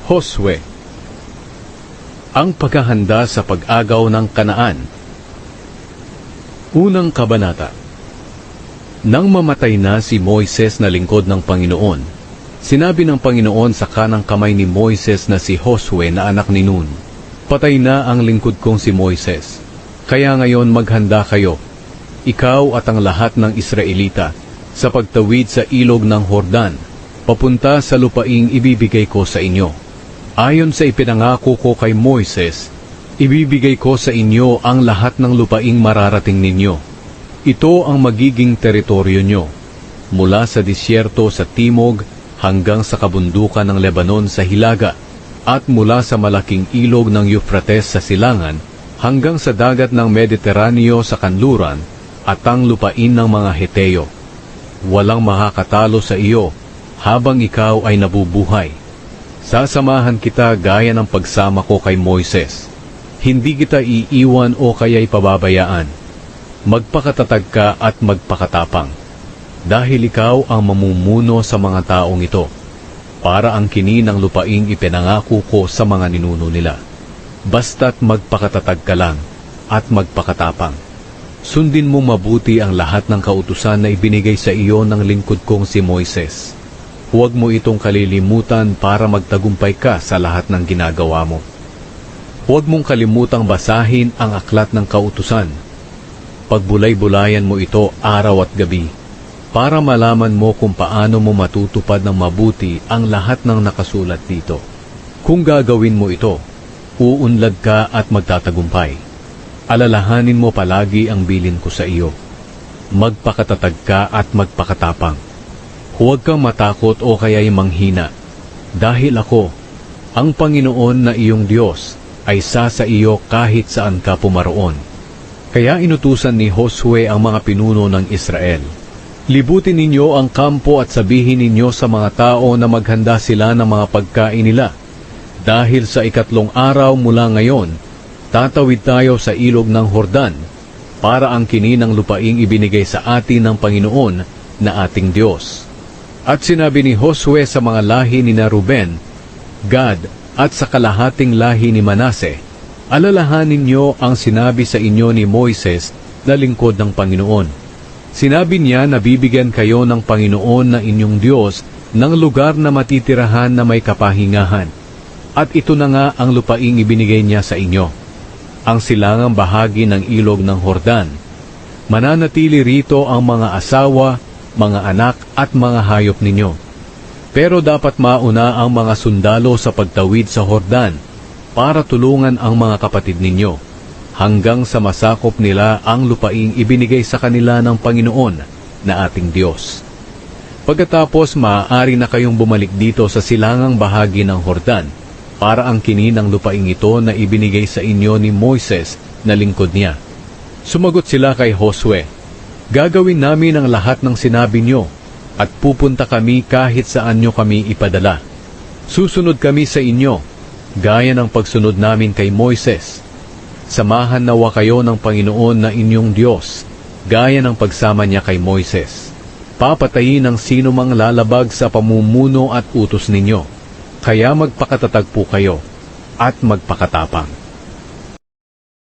Josue. Ang paghahanda sa pag-agaw ng Kanaan. Unang kabanata. Nang mamatay na si Moises na lingkod ng Panginoon, sinabi ng Panginoon sa kanang kamay ni Moises na si Josue na anak ni Nun, "Patay na ang lingkod kong si Moises, kaya ngayon maghanda kayo, ikaw at ang lahat ng Israelita, sa pagtawid sa ilog ng Hordan, papunta sa lupaing ibibigay ko sa inyo. Ayon sa ipinangako ko kay Moises, ibibigay ko sa inyo ang lahat ng lupaing mararating ninyo. Ito ang magiging teritoryo nyo, mula sa disyerto sa timog hanggang sa kabundukan ng Lebanon sa hilaga, at mula sa malaking ilog ng Euphrates sa silangan hanggang sa dagat ng Mediteraneo sa kanluran, at ang lupain ng mga Heteo. Walang makakatalo sa iyo habang ikaw ay nabubuhay. Sasamahan kita gaya ng pagsama ko kay Moises. Hindi kita iiwan o kaya'y pababayaan. Magpakatatag ka at magpakatapang, dahil ikaw ang mamumuno sa mga taong ito, para ang kini ng lupaing ipinangako ko sa mga ninuno nila. Basta't magpakatatag ka lang at magpakatapang. Sundin mo mabuti ang lahat ng kautusan na ibinigay sa iyo ng lingkod kong si Moises. Huwag mo itong kalilimutan para magtagumpay ka sa lahat ng ginagawa mo. Huwag mong kalimutang basahin ang aklat ng kautusan. Pagbulay-bulayan mo ito araw at gabi, para malaman mo kung paano mo matutupad ng mabuti ang lahat ng nakasulat dito. Kung gagawin mo ito, uunlad ka at magtatagumpay. Alalahanin mo palagi ang bilin ko sa iyo. Magpakatatag ka at magpakatapang. Huwag kang matakot o kaya'y manghina, dahil ako, ang Panginoon na iyong Diyos, ay sa iyo kahit saan ka pumaroon. Kaya inutusan ni Josue ang mga pinuno ng Israel. Libutin ninyo ang kampo at sabihin ninyo sa mga tao na maghanda sila ng mga pagkain nila. Dahil sa 3 araw mula ngayon, tatawid tayo sa ilog ng Hordan, para ang kini ng lupaing ibinigay sa atin ng Panginoon na ating Diyos. At sinabi ni Josue sa mga lahi ni Ruben, Gad, at sa kalahating lahi ni Manase, alalahanin niyo ang sinabi sa inyo ni Moises na lingkod ng Panginoon. Sinabi niya na bibigyan kayo ng Panginoon na inyong Diyos ng lugar na matitirahan na may kapahingahan. At ito na nga ang lupaing ibinigay niya sa inyo, ang silangang bahagi ng ilog ng Hordan. Mananatili rito ang mga asawa, mga anak at mga hayop ninyo. Pero dapat mauna ang mga sundalo sa pagtawid sa Hordan para tulungan ang mga kapatid ninyo, hanggang sa masakop nila ang lupaing ibinigay sa kanila ng Panginoon na ating Diyos. Pagkatapos, maaari na kayong bumalik dito sa silangang bahagi ng Hordan, para ang kini ng lupaing ito na ibinigay sa inyo ni Moises na lingkod niya. Sumagot sila kay Josue, "Gagawin namin ang lahat ng sinabi niyo, at pupunta kami kahit saan niyo kami ipadala. Susunod kami sa inyo, gaya ng pagsunod namin kay Moises. Samahan nawa kayo ng Panginoon na inyong Diyos, gaya ng pagsama niya kay Moises. Papatayin ang sino mang lalabag sa pamumuno at utos ninyo. Kaya magpakatatag po kayo at magpakatapang."